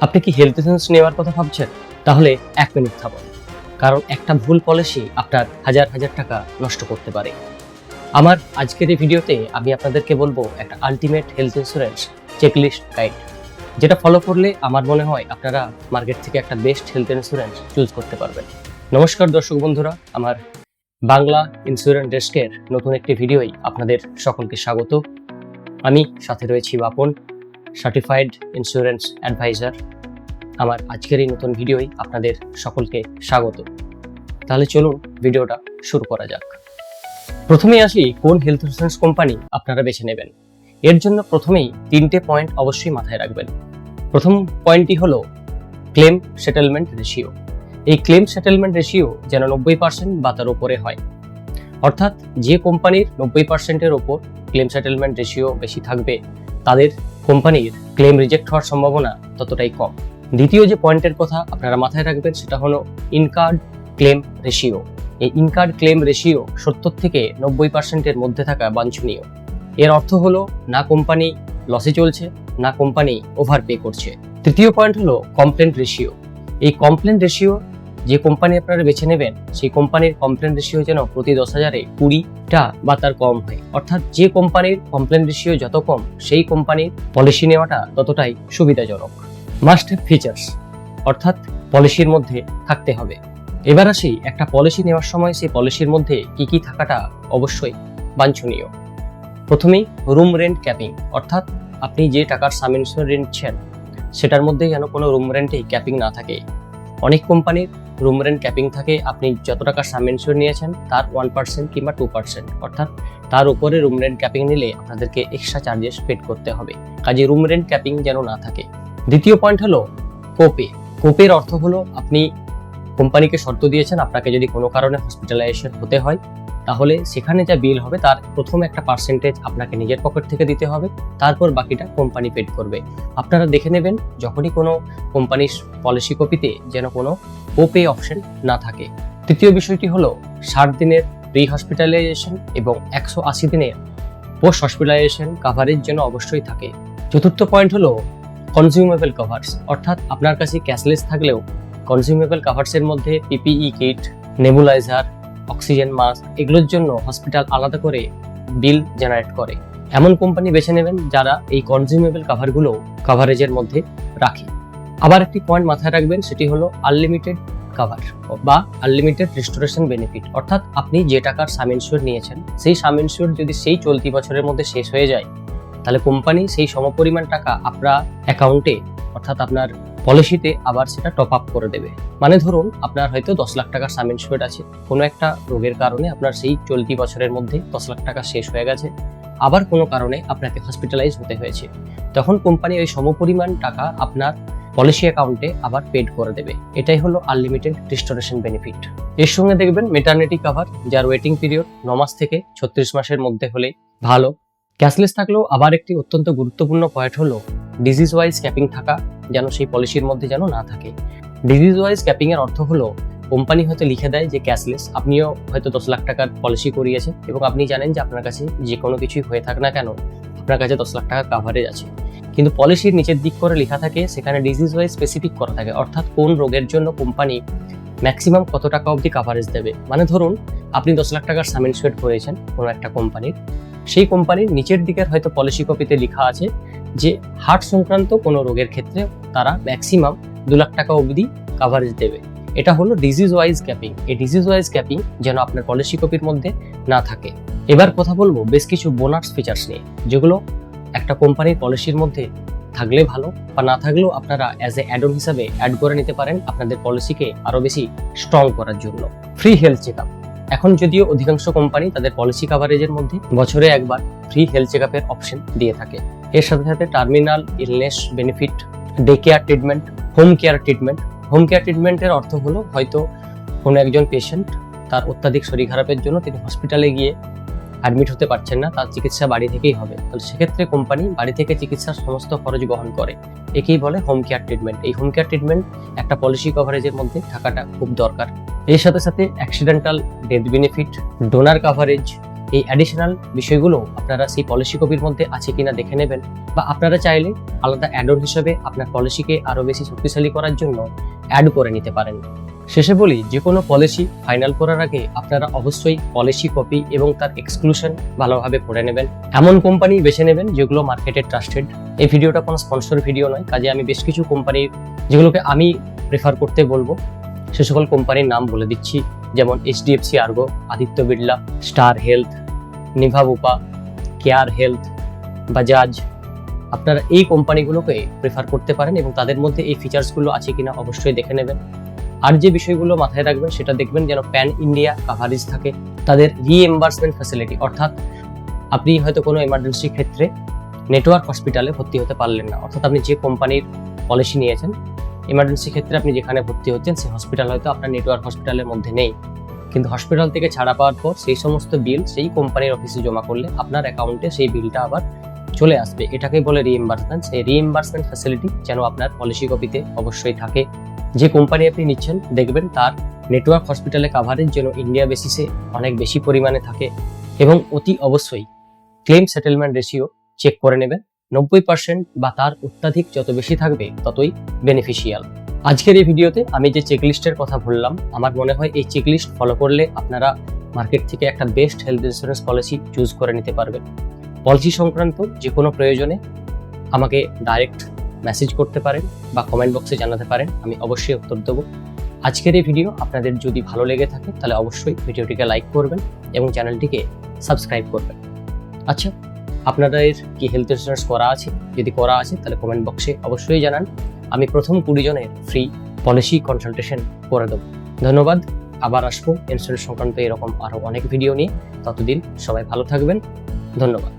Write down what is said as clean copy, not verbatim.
আপনি কি health insurance নেওয়ার কথা ভাবছেন? তাহলে 1 মিনিট থামুন, কারণ একটা ভুল পলিসি আপনার হাজার হাজার টাকা নষ্ট করতে পারে। আমার আজকের এই ভিডিওতে আমি আপনাদেরকে বলবো একটা ultimate health insurance checklist guide, যেটা ফলো করলে আমার মনে হয় আপনারা মার্কেট থেকে একটা বেস্ট হেলথ ইন্স্যুরেন্স চুজ করতে পারবেন। নমস্কার দর্শক বন্ধুরা, আমার বাংলা ইন্স্যুরেন্স ডেস্কের নতুন একটি ভিডিওই আপনাদের সকলকে স্বাগত। আমি সাথে রয়েছি বাপন, সার্টিফাইড ইন্স্যুরেন্স অ্যাডভাইজার। আমার আজকের এই নতুন ভিডিওই আপনাদের সকলকে স্বাগত। তাহলে চলুন ভিডিওটা শুরু করা যাক। প্রথমেই আসি কোন হেলথ ইন্স্যুরেন্স কোম্পানি আপনারা বেছে নেবেন। এর জন্য প্রথমেই 3টে পয়েন্ট অবশ্যই মাথায় রাখবেন। প্রথম পয়েন্টটি হলো ক্লেম সেটেলমেন্ট রেশিও। এই ক্লেম সেটেলমেন্ট রেশিও যেন 90% বা তার উপরে হয়, অর্থাৎ যে কোম্পানির 90%-এর ওপর ক্লেম সেটেলমেন্ট রেশিও বেশি থাকবে তাদের কোম্পানির ক্লেম রিজেক্ট হওয়ার সম্ভাবনা ততটাই কম। দ্বিতীয় যে পয়েন্টের কথা আপনারা মাথায় রাখবেন সেটা হলো ইনকার্ড ক্লেম রেশিও। এই ইনকার্ড ক্লেম রেশিও 70 থেকে 90%-এর মধ্যে থাকা বাঞ্ছনীয়। এর অর্থ হলো না কোম্পানি লসে চলছে, না কোম্পানি ওভারপে করছে। তৃতীয় পয়েন্ট হলো কমপ্লেন্ট রেশিও। এই কমপ্লেন্ট রেশিও যে কোম্পানি আপনারা বেছে নেবেন সেই কোম্পানির কমপ্লেন্ট রেশিও যেন প্রতি 10,000-এ 20টা বা তার কম হয়। অর্থাৎ যে কোম্পানির কমপ্লেন্ট রেশিও যত কম সেই কোম্পানির পলিসি নেওয়াটা ততটাই সুবিধাজনক। মাস্ট হ্যাভ ফিচার্স, অর্থাৎ পলিসির মধ্যে থাকতে হবে। এবার আসি একটা পলিসি নেওয়ার সময় সেই পলিসির মধ্যে কি কি থাকাটা অবশ্যই বাঞ্ছনীয়। প্রথমেই রুম রেন্ট ক্যাপিং, অর্থাৎ আপনি যে টাকার সাম ইন্স্যুরেন্স নিচ্ছেন সেটার মধ্যে যেন কোনো রুম রেন্টেই ক্যাপিং না থাকে। অনেক কোম্পানির রুম রেন্ট ক্যাপিং থাকে, আপনি যত টাকার সাম ইন্স্যুরেন্স নিয়েছেন তার 1% কিংবা 2%, অর্থাৎ তার উপরে রুম রেন্ট ক্যাপিং নিলে আপনাদেরকে এক্সট্রা চার্জেস পেড করতে হবে। কাজে রুম রেন্ট ক্যাপিং যেন না থাকে। দ্বিতীয় পয়েন্ট হলো কোপে। কোপের অর্থ হলো আপনি কোম্পানিকে শর্ত দিয়েছেন আপনাকে যদি কোনো কারণে হসপিটালাইজেশন হতে হয় তাহলে সেখানে যা বিল হবে তার প্রথম একটা পার্সেন্টেজ আপনাকে নিজের পকেট থেকে দিতে হবে, তারপর বাকিটা কোম্পানি পেড করবে। আপনারা দেখে নেবেন যখনই কোনো কোম্পানির পলিসি কপিতে যেন কোনো কোপে অপশন না থাকে। তৃতীয় বিষয়টি হলো 60 দিনের প্রি হসপিটালাইজেশন এবং 180 দিনের পোস্ট হসপিটালাইজেশন কাভারেজ যেন অবশ্যই থাকে। চতুর্থ পয়েন্ট হলো কনজিউমেবল কাভার্স, অর্থাৎ আপনার কাছে ক্যাশলেস থাকলেও কনজিউমেবল কাভার্সের মধ্যে PPE kit, nebuliser, oxygen mask এগুলোর জন্য হসপিটাল আলাদা করে বিল জেনারেট করে। এমন কোম্পানি বেছে নেবেন যারা এই কনজিউমেবল কাভারগুলো কাভারেজের মধ্যে রাখে। আবার একটি পয়েন্ট মাথায় রাখবেন, সেটি হলো আনলিমিটেড কাভার বা আনলিমিটেড রিস্টোরেশন বেনিফিট, অর্থাৎ আপনি যে টাকার সাম ইন্স্যুরেন্স নিয়েছেন সেই সাম ইন্স্যুরেন্স যদি সেই চলতি বছরের মধ্যে শেষ হয়ে যায় তাহলে কোম্পানি সেই সমপরিমাণ টাকা আপনার অ্যাকাউন্টে অর্থাৎ আপনার পলিসিতে আবার সেটা টপ আপ করে দেবে। মানে ধরুন আপনার হয়তো 10 লাখ টাকার সাম ইন্স্যুরেন্স আছে, কোনো একটা রোগের কারণে আপনার সেই চলতি বছরের মধ্যে 10 লাখ টাকা শেষ হয়ে গেছে, আবার কোনো কারণে আপনাকে হসপিটালাইজ হতে হয়েছে, তখন কোম্পানি ওই সমপরিমাণ টাকা আপনার পলিসি অ্যাকাউন্টে আবার পেড করে দেবে। এটাই হলো আনলিমিটেড রিস্টোরেশন বেনিফিট। এর সঙ্গে দেখবেন মেটারনিটি কাভার, যার ওয়েটিং পিরিয়ড 9 মাস থেকে 36 মাসের মধ্যে হলেই ভালো। ক্যাশলেস থাকলেও আবার একটি অত্যন্ত গুরুত্বপূর্ণ পয়েন্ট হলো ডিজিজ ওয়াইজ ক্যাপিং থাকা যেন সেই পলিসির মধ্যে যেন না থাকে। ডিজিজ ওয়াইজ ক্যাপিং এর অর্থ হলো কোম্পানি হয়তো লিখে দেয় যে ক্যাশলেস, আপনিও হয়তো 10 লাখ টাকার পলিসি করিয়েছেন এবং আপনি জানেন যে আপনার কাছে যে কোনো কিছুই হয়ে থাক না কেন আপনার কাছে 10 লাখ টাকা কাভারেজ আছে, কিন্তু পলিসির নিচের দিক করে লেখা থাকে সেখানে ডিজিজ ওয়াইজ স্পেসিফিক করা থাকে, অর্থাৎ কোন রোগের জন্য কোম্পানি ম্যাক্সিমাম কত টাকা অবধি কাভারেজ দেবে। মানে ধরুন আপনি 10 লাখ টাকার সাম ইন্স্যুরেন্স করেছেন কোনো একটা কোম্পানির, সেই কোম্পানির নিচের দিকের হয়তো পলিসি কপিতে লেখা আছে যে হার্ট সংক্রান্ত কোনো রোগের ক্ষেত্রে তারা ম্যাক্সিমাম 2 লাখ টাকা অবধি কাভারেজ দেবে। এটা হলো ডিজিজ ওয়াইজ ক্যাপিং। এই ডিজিজ ওয়াইজ ক্যাপিং যেন আপনার পলিসি কপির মধ্যে না থাকে। এবার কথা বলবো বেশ কিছু বোনাস ফিচার্স নিয়ে, যেগুলো একটা কোম্পানির পলিসির মধ্যে থাকলে ভালো বা না থাকলেও আপনারা অ্যাজ এ অ্যাড অন হিসাবে অ্যাড করে নিতে পারেন আপনাদের পলিসিকে আরো বেশি স্ট্রং করার জন্য। Free health check up. এখন যদিও অধিকাংশ কোম্পানি তাদের পলিসি কাভারেজের মধ্যে বছরে একবার ফ্রি হেলথ চেক আপের অপশন দিয়ে থাকে। এর সাথে সাথে terminal illness benefit, day care treatment, home care treatment. Home care ট্রিটমেন্টের অর্থ হলো হয়তো কোনো একজন পেশেন্ট তার অত্যাধিক শরীর খারাপের জন্য তিনি হসপিটালে গিয়ে অ্যাডমিট হতে পারছেন না, তার চিকিৎসা বাড়ি থেকেই হবে, তাহলে সেক্ষেত্রে কোম্পানি বাড়ি থেকে চিকিৎসার সমস্ত খরচ বহন করে। একেই বলে হোম কেয়ার ট্রিটমেন্ট। এই হোম কেয়ার ট্রিটমেন্ট একটা পলিসি কভারেজের মধ্যে থাকাটা খুব দরকার। এর সাথে সাথে accidental death benefit, donor coverage, এই অ্যাডিশনাল বিষয়গুলো আপনারা সেই পলিসি কপির মধ্যে আছে কিনা দেখে নেবেন, বা আপনারা চাইলে আলাদা অ্যাড অন হিসেবে আপনার পলিসিকে আরও বেশি শক্তিশালী করার জন্য অ্যাড করে নিতে পারেন। শেষে বলি, যে কোনো পলিসি ফাইনাল করার আগে আপনারা অবশ্যই পলিসি কপি এবং তার এক্সক্লুশন ভালোভাবে পড়ে নেবেন। এমন কোম্পানি বেছে নেবেন যেগুলো মার্কেটে ট্রাস্টেড। এই ভিডিওটা কোনো স্পন্সর ভিডিও নয়, কাজে আমি বেশ কিছু কোম্পানির যেগুলোকে আমি প্রেফার করতে বলবো সে সকল কোম্পানির নাম বলে দিচ্ছি, যেমন HDFC Ergo, Aditya Birla, star health, Niva Bupa, care health, Bajaj. আপনারা এই কোম্পানিগুলোকে প্রেফার করতে পারেন এবং তাদের মধ্যে এই ফিচার্সগুলো আছে কিনা অবশ্যই দেখে নেবেন। আর যে বিষয়গুলো মাথায় রাখবেন সেটা দেখবেন যেন প্যান ইন্ডিয়া কাভারেজ থাকে, তাদের রিএম্বার্সমেন্ট ফ্যাসিলিটি, অর্থাৎ আপনি হয়তো কোনো এমার্জেন্সি ক্ষেত্রে নেটওয়ার্ক হসপিটালে ভর্তি হতে পারলেন না, অর্থাৎ আপনি যে কোম্পানির পলিসি নিয়েছেন এমার্জেন্সি ক্ষেত্রে আপনি যেখানে ভর্তি হচ্ছেন সেই হসপিটাল হয়তো আপনার নেটওয়ার্ক হসপিটালের মধ্যে নেই, কিন্তু হসপিটাল থেকে ছাড়া পাওয়ার পর সেই সমস্ত বিল সেই কোম্পানির অফিসে জমা করলে আপনার অ্যাকাউন্টে সেই বিলটা আবার চলে আসবে। এটাকেই বলে রিএম্বার্সমেন্ট। সেই রিএম্বার্সমেন্ট ফ্যাসিলিটি যেন আপনার পলিসি কপিতে অবশ্যই থাকে। যে কোম্পানি আপনি নিচ্ছেন দেখবেন তার নেটওয়ার্ক হসপিটালে কাভারেজ যেন ইন্ডিয়া বেসিসে অনেক বেশি পরিমাণে থাকে, এবং অতি অবশ্যই ক্লেম সেটেলমেন্ট রেশিও চেক করে নেবেন। 90% বা তার অত্যাধিক যত বেশি থাকবে ততই বেনিফিশিয়াল। আজকের এই ভিডিওতে আমি যে চেকলিস্টের কথা বললাম, আমার মনে হয় এই চেকলিস্ট ফলো করলে আপনারা মার্কেট থেকে একটা best health insurance policy choose করে নিতে পারবেন। পলিসি সংক্রান্ত যে কোনো প্রয়োজনে আমাকে ডাইরেক্ট মেসেজ করতে পারেন বা কমেন্ট বক্সে জানাতে পারেন, আমি অবশ্যই উত্তর দেবো। আজকের এই ভিডিও আপনাদের যদি ভালো লেগে থাকে তাহলে অবশ্যই ভিডিওটিকে লাইক করবেন এবং চ্যানেলটিকে সাবস্ক্রাইব করবেন। আচ্ছা, আপনাদের কি হেলথ ইন্স্যুরেন্স করা আছে? যদি করা আছে তাহলে কমেন্ট বক্সে অবশ্যই জানান, আমি প্রথম 20 জনের ফ্রি পলিসি কনসালটেশন করে দেবো। ধন্যবাদ। আবার আসবো ইন্স্যুরেন্স সংক্রান্ত এরকম আরও অনেক ভিডিও নিয়ে। ততদিন সবাই ভালো থাকবেন। ধন্যবাদ।